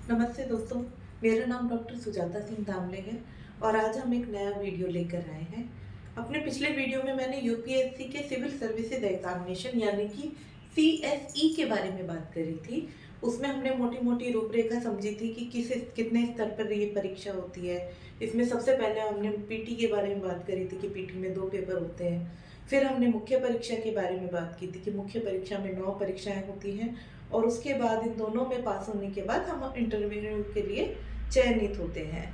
नमस्ते दोस्तों, मेरा नाम डॉक्टर सुजाता सिंह दामले है और आज हम एक नया वीडियो लेकर आए हैं। अपने पिछले वीडियो में मैंने यूपीएससी के सिविल सर्विसेज एग्जामिनेशन यानी कि सीएसई के बारे में बात करी थी। उसमें हमने मोटी-मोटी रूपरेखा समझी थी कि कितने स्तर पर ये परीक्षा होती है। इसमें सबसे पहले हमने पीटी के बारे में बात करी थी कि पीटी में 2 पेपर होते हैं। फिर हमने मुख्य परीक्षा के बारे में बात की थी कि मुख्य परीक्षा में 9 परीक्षाएँ होती हैं और उसके बाद इन दोनों में पास होने के बाद हम इंटरव्यू के लिए चयनित होते हैं।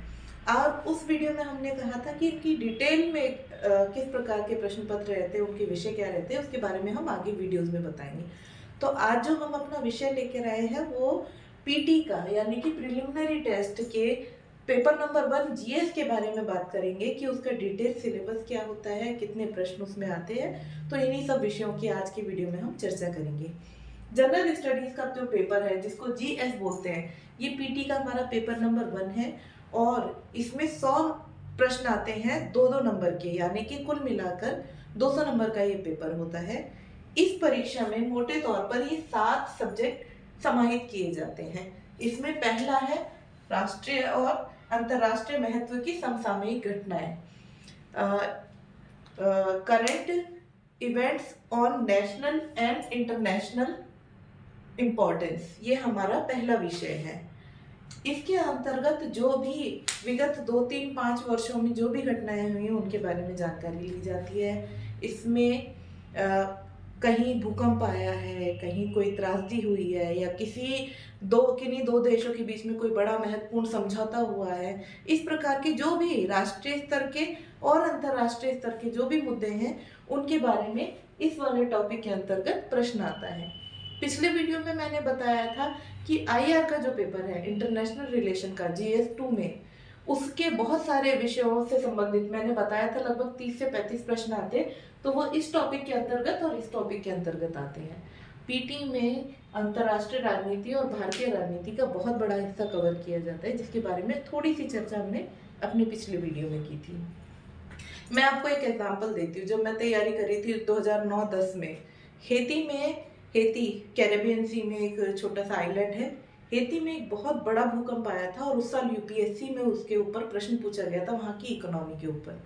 और उस वीडियो में हमने कहा था कि इनकी डिटेल में किस प्रकार के प्रश्न पत्र रहते हैं, उनके विषय क्या रहते हैं, उसके बारे में हम आगे वीडियोस में बताएंगे। तो आज जो हम अपना विषय लेकर आए हैं वो पीटी का यानी कि प्रिलिमिनरी टेस्ट के पेपर नंबर 1 जीएस के बारे में बात करेंगे कि उसका डिटेल सिलेबस क्या होता है, कितने प्रश्न उसमें आते हैं। तो इन्हीं सब विषयों की आज की वीडियो में हम चर्चा करेंगे। जनरल स्टडीज का जो पेपर है जिसको जीएस बोलते हैं, ये पीटी का हमारा पेपर नंबर 1 है और इसमें 100 प्रश्न आते हैं 2-2 नंबर के, यानी कि कुल मिलाकर 200 नंबर का ये पेपर होता है। इस परीक्षा में मोटे तौर पर ये 7 सब्जेक्ट समाहित किए जाते हैं। इसमें पहला है राष्ट्रीय और अंतर्राष्ट्रीय महत्व की समसामयिक घटनाएं, current events on national and international importance, ये हमारा पहला विषय है। इसके अंतर्गत जो भी विगत 2-3-5 वर्षों में जो भी घटनाएं हुई हैं उनके बारे में जानकारी ली जाती है। इसमें कहीं भूकंप आया है, कहीं कोई त्रासदी हुई है या किन्हीं दो देशों के बीच में कोई बड़ा महत्वपूर्ण समझौता हुआ है। इस प्रकार के जो भी राष्ट्रीय स्तर के और अंतर्राष्ट्रीय स्तर के जो भी मुद्दे हैं उनके बारे में इस वाले टॉपिक के अंतर्गत प्रश्न आता है। पिछले वीडियो में मैंने बताया था कि आईआर का जो पेपर है इंटरनेशनल रिलेशन का जीएस 2 में, उसके बहुत सारे विषयों से संबंधित मैंने बताया था लगभग 30 से 35 प्रश्न आते, तो वो इस टॉपिक के अंतर्गत और इस टॉपिक के अंतर्गत आते हैं। पीटी में अंतर्राष्ट्रीय राजनीति और भारतीय राजनीति का बहुत बड़ा हिस्सा कवर किया जाता है, जिसके बारे में थोड़ी सी चर्चा हमने अपने पिछले वीडियो में की थी। मैं आपको एक एग्जाम्पल देती हूँ। जब मैं तैयारी करी थी 2009-10 में, हेती कैरेबियन सी में एक छोटा सा आइलैंड है। हेती में एक बहुत बड़ा भूकंप आया था और उस साल यूपीएससी में उसके ऊपर प्रश्न पूछा गया था, वहाँ की इकोनॉमी के ऊपर।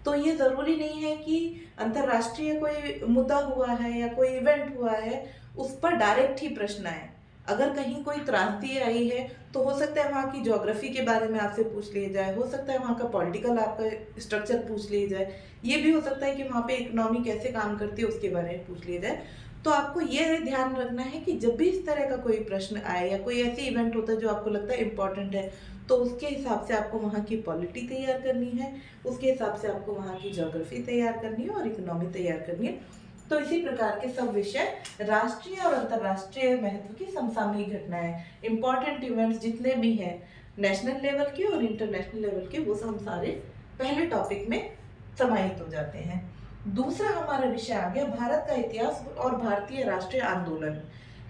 तो ये ज़रूरी नहीं है कि अंतर्राष्ट्रीय कोई मुद्दा हुआ है या कोई इवेंट हुआ है उस पर डायरेक्ट ही प्रश्न आए। अगर कहीं कोई त्रासदी आई है तो हो सकता है वहाँ की ज्योग्राफी के बारे में आपसे पूछ लिया जाए, हो सकता है वहाँ का पॉलिटिकल आपका स्ट्रक्चर पूछ लिया जाए, ये भी हो सकता है कि वहाँ पे इकोनॉमी कैसे काम करती है उसके बारे में पूछ लिया जाए। तो आपको ये ध्यान रखना है कि जब भी इस तरह का कोई प्रश्न आए या कोई ऐसी इवेंट होता है जो आपको लगता है इम्पोर्टेंट है, तो उसके हिसाब से आपको वहाँ की पॉलिटी तैयार करनी है, उसके हिसाब से आपको वहाँ की ज्योग्राफी तैयार करनी है और इकोनॉमी तैयार करनी है। तो इसी प्रकार के सब विषय राष्ट्रीय और अंतर्राष्ट्रीय महत्व की समसामयिक घटनाएं, इंपॉर्टेंट इवेंट्स जितने भी हैं नेशनल लेवल के और इंटरनेशनल लेवल के, वो हम सारे पहले टॉपिक में समाहित हो जाते हैं। दूसरा हमारा विषय आ गया भारत का इतिहास और भारतीय राष्ट्रीय आंदोलन,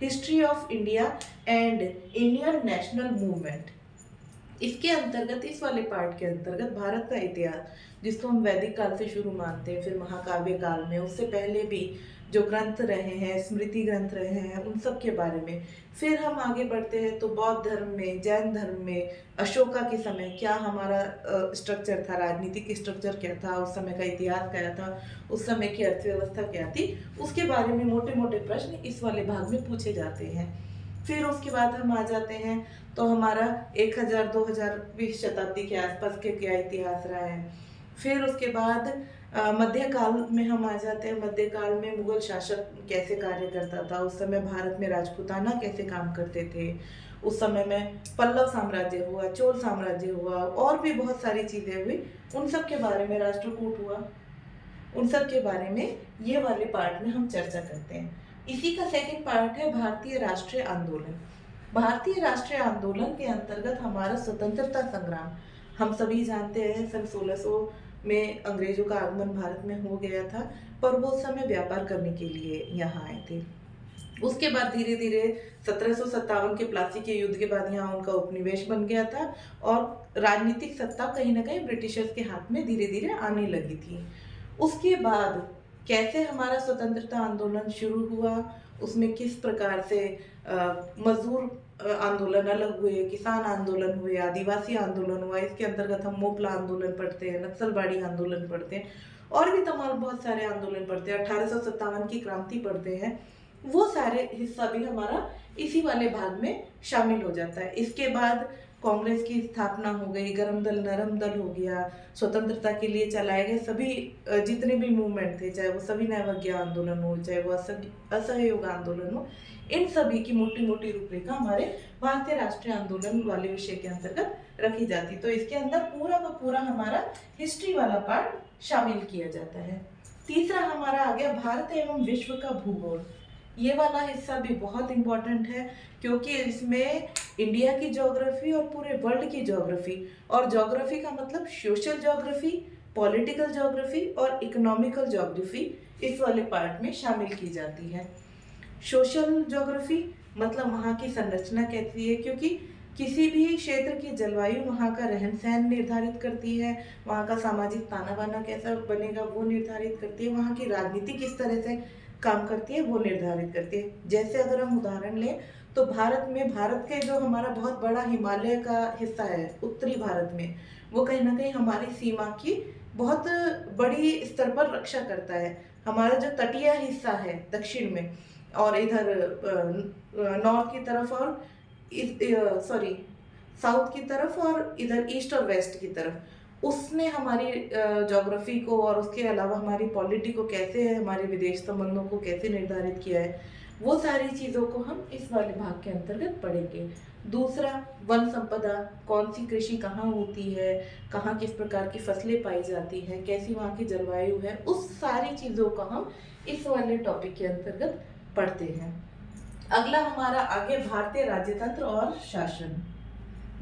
history of India and Indian national movement. इसके अंतर्गत, इस वाले पार्ट के अंतर्गत भारत का इतिहास, जिसको हम वैदिक काल से शुरू मानते हैं, फिर महाकाव्य काल में, उससे पहले भी जो ग्रंथ रहे हैं, स्मृति ग्रंथ रहे हैं, उन सब के बारे में। फिर हम आगे बढ़ते हैं तो बौद्ध धर्म में, जैन धर्म में, अशोका के समय क्या हमारा स्ट्रक्चर था, राजनीतिक स्ट्रक्चर क्या था, उस समय का इतिहास क्या था, उस समय की अर्थव्यवस्था क्या थी, उसके बारे में मोटे मोटे प्रश्न इस वाले भाग में पूछे जाते हैं। फिर उसके बाद हम आ जाते हैं तो हमारा 1000-2000 20 शताब्दी के आसपास के क्या इतिहास रहा है। फिर उसके बाद मध्यकाल में हम आ जाते हैं। मध्यकाल में मुगल शासक कैसे कार्य करता था, उस समय भारत में राजपूताना कैसे काम करते थे, उस समय में पल्लव साम्राज्य हुआ, चोल साम्राज्य हुआ, और भी बहुत सारी चीज़ें हुई, उन सब के बारे में, राष्ट्रकूट हुआ, उन सब के बारे में ये वाले पार्ट में हम चर्चा करते हैं। इसी का सेकंड पार्ट है भारतीय राष्ट्रीय आंदोलन। भारतीय राष्ट्रीय आंदोलन के अंतर्गत हमारा स्वतंत्रता संग्राम, हम सभी जानते हैं सन 1600 में अंग्रेजों का आगमन भारत में हो गया था, पर वो उस समय व्यापार करने के लिए यहाँ आए थे। उसके बाद धीरे धीरे 1757 के प्लासी के युद्ध के बाद यहाँ उनका उपनिवेश बन गया था और राजनीतिक सत्ता कहीं ना कहीं ब्रिटिशर्स के हाथ में धीरे धीरे आने लगी थी। उसके बाद कैसे हमारा स्वतंत्रता आंदोलन शुरू हुआ, उसमें किस प्रकार से मजदूर आंदोलन अलग हुए, किसान आंदोलन हुए, आदिवासी आंदोलन हुआ, इसके अंतर्गत हम मोपला आंदोलन पढ़ते हैं, नक्सलवाड़ी आंदोलन पढ़ते हैं, और भी तमाम बहुत सारे आंदोलन पढ़ते हैं, 1857 की क्रांति पढ़ते हैं। वो सारे हिस्सा भी हमारा इसी वाले भाग में शामिल हो जाता है। इसके बाद कांग्रेस की स्थापना हो गई, गरम दल नरम दल हो गया, स्वतंत्रता के लिए चलाए गए सभी जितने भी मूवमेंट थे, चाहे वो सविनय अवज्ञा आंदोलन हो, चाहे वो असहयोग आंदोलन हो, इन सभी की मोटी मोटी रूपरेखा हमारे भारतीय राष्ट्रीय आंदोलन वाले विषय के अंतर्गत रखी जाती। तो इसके अंदर पूरा का पूरा हमारा हिस्ट्री वाला पार्ट शामिल किया जाता है। तीसरा हमारा आ गया भारत एवं विश्व का भूगोल। ये वाला हिस्सा भी बहुत इम्पोर्टेंट है, क्योंकि इसमें इंडिया की ज्योग्राफी और पूरे वर्ल्ड की ज्योग्राफी, और ज्योग्राफी का मतलब सोशल ज्योग्राफी, पॉलिटिकल ज्योग्राफी और इकोनॉमिकल ज्योग्राफी इस वाले पार्ट में शामिल की जाती है। सोशल ज्योग्राफी मतलब वहाँ की संरचना कैसी है, क्योंकि किसी भी क्षेत्र की जलवायु वहाँ का रहन सहन निर्धारित करती है, वहाँ का सामाजिक ताना बाना कैसा बनेगा वो निर्धारित करती है, वहाँ की राजनीति किस तरह से काम करती है वो निर्धारित करती है। जैसे अगर हम उदाहरण लें तो भारत के जो हमारा बहुत बड़ा हिमालय का हिस्सा है उत्तरी भारत में, वो कहीं ना कहीं हमारी सीमा की बहुत बड़ी स्तर पर रक्षा करता है। हमारा जो तटीय हिस्सा है दक्षिण में, और इधर नॉर्थ की तरफ, और सॉरी साउथ की तरफ, और इधर ईस्ट और वेस्ट की तरफ, उसने हमारी ज्योग्राफी को और उसके अलावा हमारी पॉलिटी को कैसे है, हमारे विदेश संबंधों को कैसे निर्धारित किया है, वो सारी चीज़ों को हम इस वाले भाग के अंतर्गत पढ़ेंगे। दूसरा, वन संपदा, कौन सी कृषि कहाँ होती है, कहाँ किस प्रकार की फसलें पाई जाती हैं, कैसी वहाँ की जलवायु है, उस सारी चीज़ों को हम इस वाले टॉपिक के अंतर्गत पढ़ते हैं। अगला हमारा आगे भारतीय राज्यतंत्र और शासन।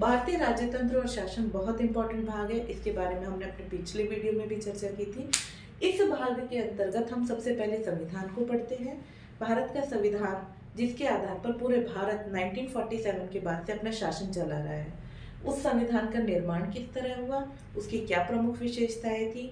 भारतीय राज्यतंत्र और शासन बहुत इंपॉर्टेंट भाग है, इसके बारे में हमने अपने पिछले वीडियो में भी चर्चा की थी। इस भाग के अंतर्गत हम सबसे पहले संविधान को पढ़ते हैं। भारत का संविधान, जिसके आधार पर पूरे भारत 1947 के बाद से अपना शासन चला रहा है, उस संविधान का निर्माण किस तरह हुआ, उसकी क्या प्रमुख विशेषताएं थी,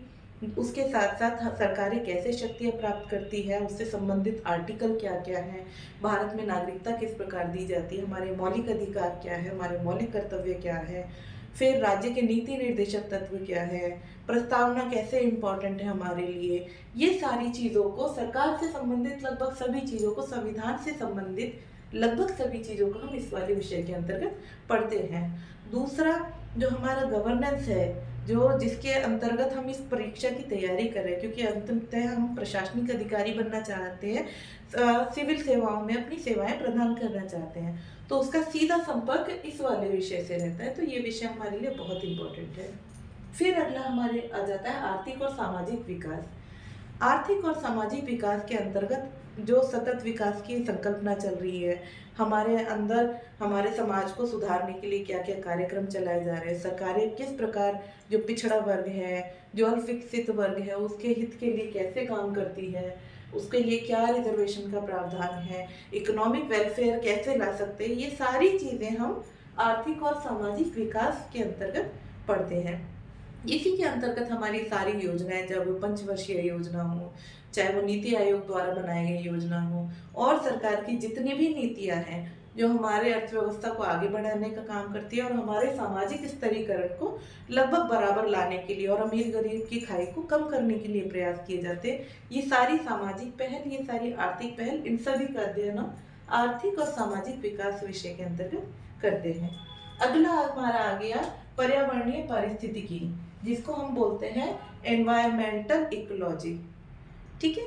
उसके साथ साथ सरकारें कैसे शक्तियाँ प्राप्त करती है, उससे संबंधित आर्टिकल क्या क्या हैं, भारत में नागरिकता किस प्रकार दी जाती है, हमारे मौलिक अधिकार क्या है, हमारे मौलिक कर्तव्य क्या है, फिर राज्य के नीति निर्देशक तत्व क्या है, प्रस्तावना कैसे इम्पोर्टेंट है हमारे लिए, ये सारी चीज़ों को, सरकार से संबंधित लगभग सभी चीज़ों को, संविधान से संबंधित लगभग सभी चीज़ों को हम इस वाले विषय के अंतर्गत पढ़ते हैं। दूसरा, जो हमारा गवर्नेंस है, जिसके अंतर्गत हम इस परीक्षा की तैयारी कर रहे हैं, क्योंकि अंततः हम प्रशासनिक अधिकारी बनना चाहते हैं, सिविल सेवाओं में अपनी सेवाएं प्रदान करना चाहते हैं, तो उसका सीधा संपर्क इस वाले विषय से रहता है, तो ये विषय हमारे लिए बहुत इम्पोर्टेंट है। फिर अगला हमारे आ जाता है आर्थिक और सामाजिक विकास। आर्थिक और सामाजिक विकास के अंतर्गत जो सतत विकास की संकल्पना चल रही है, हमारे अंदर हमारे समाज को सुधारने के लिए क्या क्या कार्यक्रम चलाए जा रहे हैं, सरकारें किस प्रकार जो पिछड़ा वर्ग है, जो अल्पविकसित वर्ग है, उसके हित के लिए कैसे काम करती है, उसके लिए क्या रिजर्वेशन का प्रावधान है, इकोनॉमिक वेलफेयर कैसे ला सकते हैं, ये सारी चीज़ें हम आर्थिक और सामाजिक विकास के अंतर्गत पढ़ते हैं। इसी के अंतर्गत हमारी सारी योजनाएं, चाहे वो पंचवर्षीय योजना हो, चाहे वो नीति आयोग द्वारा बनाई गई योजना हो, और सरकार की जितनी भी नीतियां हैं जो हमारे अर्थव्यवस्था को आगे बढ़ाने का काम करती है और हमारे सामाजिक स्तरीकरण को लगभग बराबर लाने के लिए और अमीर गरीब की खाई को कम करने के लिए प्रयास किए जाते हैं, ये सारी सामाजिक पहल, ये सारी आर्थिक पहल, इन सभी का अध्ययन हम आर्थिक और सामाजिक विकास विषय के अंतर्गत करते हैं। अगला हमारा आ गया पर्यावरणीय पारिस्थितिकी, जिसको हम बोलते हैं एनवायरमेंटल इकोलॉजी। ठीक है,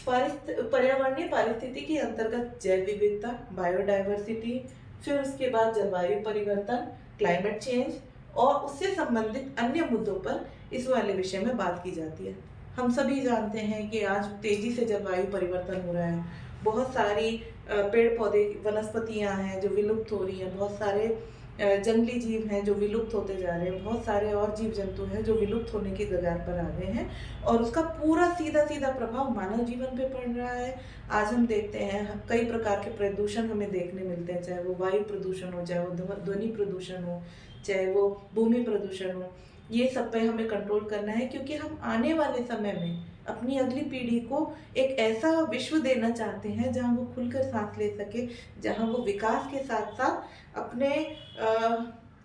पर्यावरणीय पारिस्थितिकी के अंतर्गत जैव विविधता, बायोडाइवर्सिटी, फिर उसके बाद जलवायु परिवर्तन, क्लाइमेट चेंज और उससे संबंधित अन्य मुद्दों पर इस वाले विषय में बात की जाती है। हम सभी जानते हैं कि आज तेजी से जलवायु परिवर्तन हो रहा है, बहुत सारी पेड़ पौधे वनस्पतियां हैं जो विलुप्त हो रही हैं, बहुत सारे जंगली जीव हैं जो विलुप्त होते जा रहे हैं, बहुत सारे और जीव जंतु हैं जो विलुप्त होने के कगार पर आ गए हैं, और उसका पूरा सीधा सीधा प्रभाव मानव जीवन पे पड़ रहा है। आज हम देखते हैं कई प्रकार के प्रदूषण हमें देखने मिलते हैं, चाहे वो वायु प्रदूषण हो, चाहे वो ध्वनि प्रदूषण हो, चाहे वो भूमि प्रदूषण हो, ये सब पे हमें कंट्रोल करना है, क्योंकि हम आने वाले समय में अपनी अगली पीढ़ी को एक ऐसा विश्व देना चाहते हैं जहां वो खुलकर सांस ले सके, जहां वो विकास के साथ साथ अपने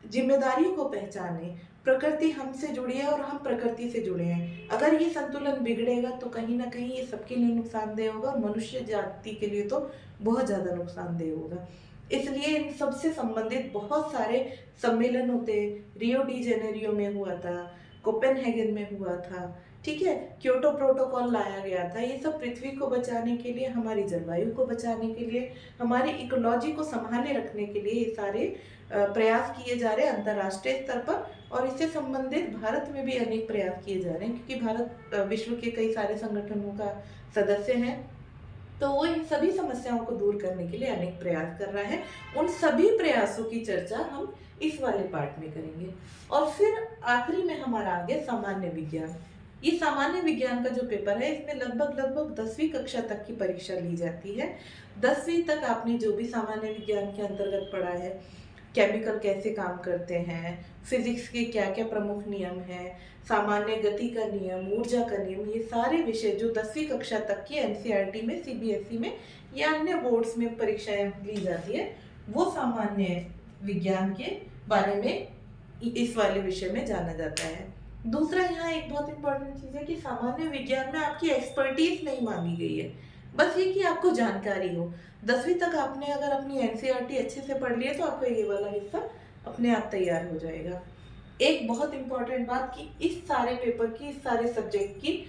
जिम्मेदारियों को पहचाने। प्रकृति हमसे जुड़ी है और हम प्रकृति से जुड़े हैं। अगर ये संतुलन बिगड़ेगा तो कहीं ना कहीं ये सबके लिए नुकसानदेह होगा और मनुष्य जाति के लिए तो बहुत ज़्यादा नुकसानदेह होगा। इसलिए इन सबसे संबंधित बहुत सारे सम्मेलन होते हैं। रियो डी जेनेरियो में हुआ था, कोपेनहेगन में हुआ था, ठीक है, क्योटो प्रोटोकॉल लाया गया था। ये सब पृथ्वी को बचाने के लिए, हमारी जलवायु को बचाने के लिए, हमारी इकोलॉजी को संभाले रखने के लिए ये सारे प्रयास किए जा रहे हैं अंतर्राष्ट्रीय स्तर पर। और इससे संबंधित भारत में भी अनेक प्रयास किए जा रहे हैं, क्योंकि भारत विश्व के कई सारे संगठनों का सदस्य है। तो वो इन सभी समस्याओं को दूर करने के लिए अनेक प्रयास कर रहा है। उन सभी प्रयासों की चर्चा हम इस वाले पार्ट में करेंगे। और फिर आखिरी में हमारा आ गया सामान्य विज्ञान। ये सामान्य विज्ञान का जो पेपर है, इसमें लगभग 10वीं कक्षा तक की परीक्षा ली जाती है। 10वीं तक आपने जो भी सामान्य विज्ञान के अंतर्गत पढ़ा है, केमिकल कैसे काम करते हैं, फिजिक्स के क्या क्या प्रमुख नियम हैं, सामान्य गति का नियम, ऊर्जा का नियम, ये सारे विषय जो 10वीं कक्षा तक की एनसीईआरटी में, सीबीएसई में या अन्य बोर्ड्स में परीक्षाएं ली जाती है, वो सामान्य विज्ञान के बारे में इस वाले विषय में जाना जाता है। दूसरा, यहाँ एक बहुत इंपॉर्टेंट चीज़ है कि सामान्य विज्ञान में आपकी एक्सपर्टीज नहीं मांगी गई है, बस ये कि आपको जानकारी हो। 10वीं तक आपने अगर अपनी एनसीईआरटी अच्छे से पढ़ लिया तो आपका ये वाला हिस्सा अपने आप तैयार हो जाएगा। एक बहुत इंपॉर्टेंट बात कि इस सारे पेपर की, इस सारे सब्जेक्ट की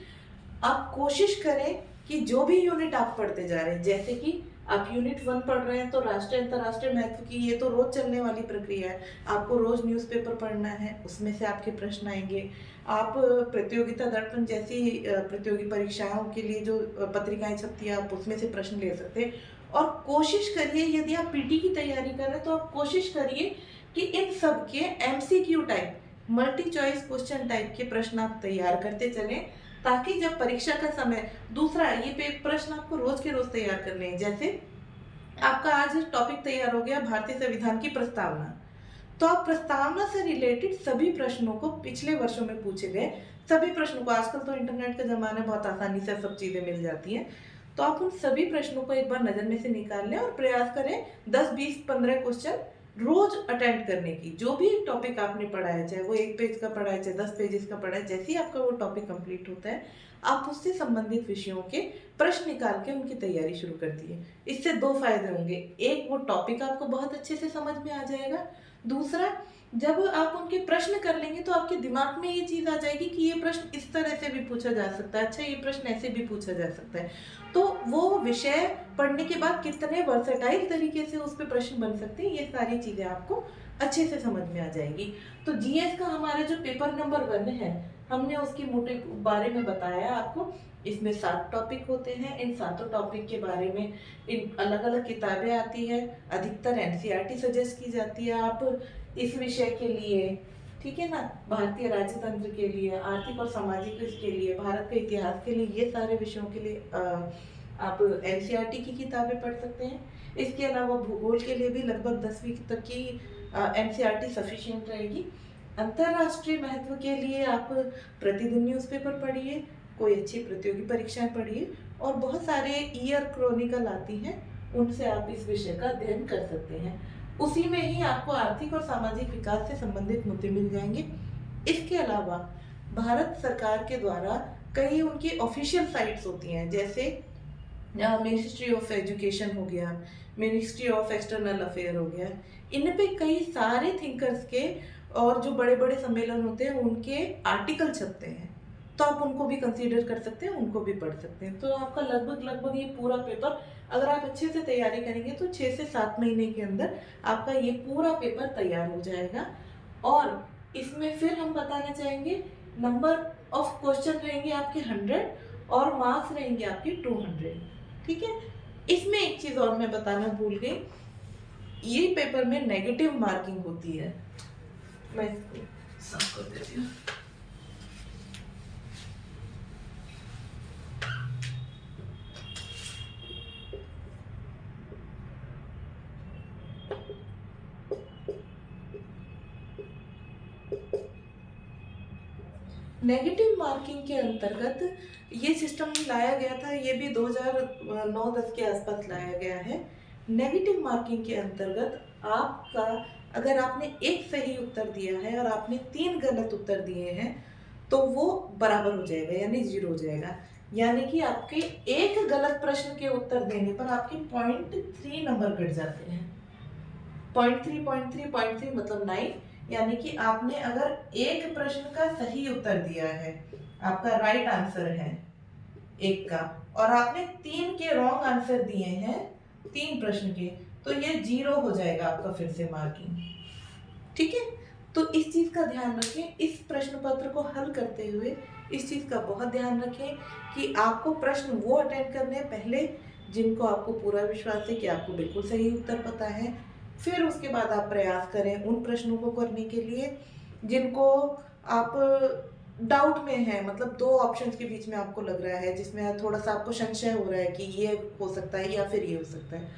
आप कोशिश करें कि जो भी यूनिट आप पढ़ते जा रहे हैं, जैसे कि आप यूनिट 1 पढ़ रहे हैं तो राष्ट्रीय अंतर्राष्ट्रीय महत्व की, ये तो रोज चलने वाली प्रक्रिया है। आपको रोज न्यूज़पेपर पढ़ना है, उसमें से आपके प्रश्न आएंगे। आप प्रतियोगिता दर्पण जैसी प्रतियोगी परीक्षाओं के लिए जो पत्रिकाएं छपती है, आप उसमें से प्रश्न ले सकते हैं। और कोशिश करिए, यदि आप पीटी की तैयारी कर रहे हैं तो आप कोशिश करिए कि इन सब के MCQ type, multi choice question type के प्रश्न आप तैयार करते चलें, ताकि जब परीक्षा का समय, दूसरा ये प्रश्न आपको रोज के रोज तैयार करने हैं। जैसे आपका आज टॉपिक तैयार हो गया भारतीय संविधान की प्रस्तावना, तो आप प्रस्तावना से रिलेटेड सभी प्रश्नों को, पिछले वर्षों में पूछे गए सभी प्रश्नों को, आजकल तो इंटरनेट का जमाना है, बहुत आसानी से सब चीजें मिल जाती हैं, तो आप उन सभी प्रश्नों को एक बार नजर में से निकाल लें और प्रयास करें 10, 20, 15 क्वेश्चन रोज अटेंड करने की। जो भी टॉपिक आपने पढ़ा है, चाहे वो 1 पेज का पढ़ा है, चाहे 10 पेजेस का पढ़ा है, जैसे ही आपका वो टॉपिक कंप्लीट होता है, आप उससे संबंधित विषयों के प्रश्न निकाल के उनकी तैयारी शुरू कर दिए। इससे 2 फायदे होंगे। एक, वो टॉपिक आपको बहुत अच्छे से समझ में आ जाएगा। दूसरा, जब आप उनके प्रश्न कर लेंगे तो आपके दिमाग में ये चीज आ जाएगी कि ये प्रश्न इस तरह से भी पूछा जा सकता है, अच्छा ये प्रश्न ऐसे भी पूछा जा सकता है। तो वो विषय पढ़ने के बाद कितने वर्सेटाइल तरीके से उस पर प्रश्न बन सकते हैं, ये सारी चीजें आपको अच्छे से समझ में आ जाएगी। तो जीएस का हमारा जो पेपर नंबर 1 है, हमने उसके मोटे बारे में बताया आपको। इसमें 7 टॉपिक होते हैं। इन 7 टॉपिक के बारे में इन अलग अलग किताबें आती है, अधिकतर एनसीईआरटी सजेस्ट की जाती है आप इस विषय के लिए, ठीक है ना, भारतीय राज्यतंत्र के लिए, आर्थिक और सामाजिक इसके लिए, भारत के इतिहास के लिए, ये सारे विषयों के लिए आप एनसीईआरटी की किताबें पढ़ सकते हैं। इसके अलावा भूगोल के लिए भी लगभग 10वीं तक की एनसीईआरटी सफिशिएंट रहेगी। अंतर्राष्ट्रीय महत्व के लिए आप प्रतिदिन न्यूज़पेपर पढ़िए, कोई अच्छी प्रतियोगी परीक्षाएं पढ़िए, और बहुत सारे ईयर क्रॉनिकल आती हैं, उनसे आप इस विषय का अध्ययन कर सकते हैं। उसी में ही आपको आर्थिक और सामाजिक विकास से संबंधित मुद्दे मिल जाएंगे। इसके अलावा भारत सरकार के द्वारा कई उनकी ऑफिशियल साइट्स होती हैं, जैसे मिनिस्ट्री ऑफ एजुकेशन हो गया, मिनिस्ट्री ऑफ एक्सटर्नल अफेयर हो गया, इन पे कई सारे थिंकर्स के और जो बड़े बड़े सम्मेलन होते हैं उनके आर्टिकल छपते हैं, तो आप उनको भी कंसीडर कर सकते हैं, उनको भी पढ़ सकते हैं। तो आपका लगभग ये पूरा पेपर, अगर आप अच्छे से तैयारी करेंगे तो 6 से 7 महीने के अंदर आपका ये पूरा पेपर तैयार हो जाएगा। और इसमें फिर हम बताना चाहेंगे, नंबर ऑफ क्वेश्चन रहेंगे आपके 100 और मार्क्स रहेंगे आपके 200, ठीक है। इसमें एक चीज और मैं बताना भूल गई, ये पेपर में नेगेटिव मार्किंग होती है। मैं इसको साफ कर देती हूँ। नेगेटिव मार्किंग के अंतर्गत ये सिस्टम लाया गया था, ये भी 2009-10 के आसपास लाया गया है। नेगेटिव मार्किंग के अंतर्गत आपका, अगर आपने एक सही उत्तर दिया है और आपने 3 गलत उत्तर दिए हैं तो वो बराबर हो जाएगा, यानी 0 हो जाएगा। यानी कि आपके एक गलत प्रश्न के उत्तर देने पर आपके 0.3 नंबर कट जाते हैं। 0.3 मतलब 9। यानी कि आपने अगर एक प्रश्न का सही उत्तर दिया है, आपका राइट आंसर है एक का, और आपने 3 के रॉन्ग आंसर दिए हैं 3 प्रश्न के, तो ये 0 हो जाएगा आपका फिर से मार्किंग। ठीक है, तो इस चीज का ध्यान रखें। इस प्रश्न पत्र को हल करते हुए इस चीज का बहुत ध्यान रखें कि आपको प्रश्न वो अटेंड करने हैं पहले जिनको आपको पूरा विश्वास है कि आपको बिल्कुल सही उत्तर पता है। फिर उसके बाद आप प्रयास करें उन प्रश्नों को करने के लिए जिनको आप डाउट में है, मतलब 2 ऑप्शंस के बीच में आपको लग रहा है, जिसमें थोड़ा सा आपको संशय हो रहा है कि ये हो सकता है या फिर ये हो सकता है।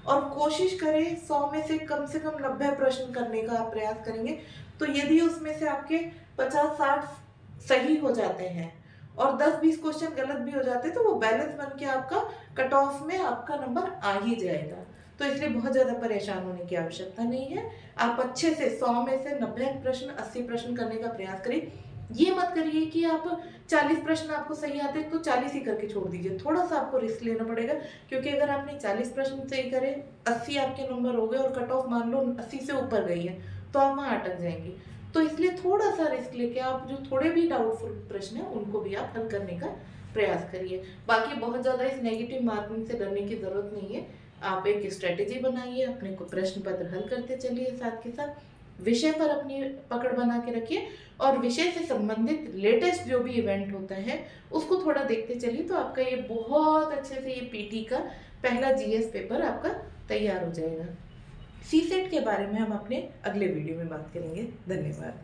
और कोशिश करें 100 में से कम 90 प्रश्न करने का आप प्रयास करेंगे, तो यदि उसमें से आपके 50-60 सही हो जाते हैं और 10-20 क्वेश्चन गलत भी हो जाते हैं, तो वो बैलेंस बन के आपका कट ऑफ में आपका नंबर आ ही जाएगा। तो इसलिए बहुत ज़्यादा परेशान होने की आवश्यकता नहीं है। आप अच्छे से 100 में से 90 प्रश्न, 80 प्रश्न करने का प्रयास करिए। ये मत करिए कि आप 40 प्रश्न आपको सही आते हैं तो 40 ही करके छोड़ दीजिए। थोड़ा सा आपको रिस्क लेना पड़ेगा, क्योंकि अगर आपने 40 प्रश्न सही करे, 80 आपके नंबर हो गए और कट ऑफ मान लो 80 से ऊपर गई है, तो आप वहाँ अटक जाएंगे। तो इसलिए थोड़ा सा रिस्क लेके आप जो थोड़े भी डाउटफुल प्रश्न है उनको भी आप हल करने का प्रयास करिए। बाकी बहुत ज़्यादा इस नेगेटिव मार्किंग से डरने की ज़रूरत नहीं है। आप एक स्ट्रेटेजी बनाइए, अपने को प्रश्न पत्र हल करते चलिए, साथ के साथ विषय पर अपनी पकड़ बना के रखिए और विषय से संबंधित लेटेस्ट जो भी इवेंट होता है उसको थोड़ा देखते चलिए, तो आपका ये बहुत अच्छे से ये पीटी का पहला जीएस पेपर आपका तैयार हो जाएगा। सीसेट के बारे में हम अपने अगले वीडियो में बात करेंगे। धन्यवाद।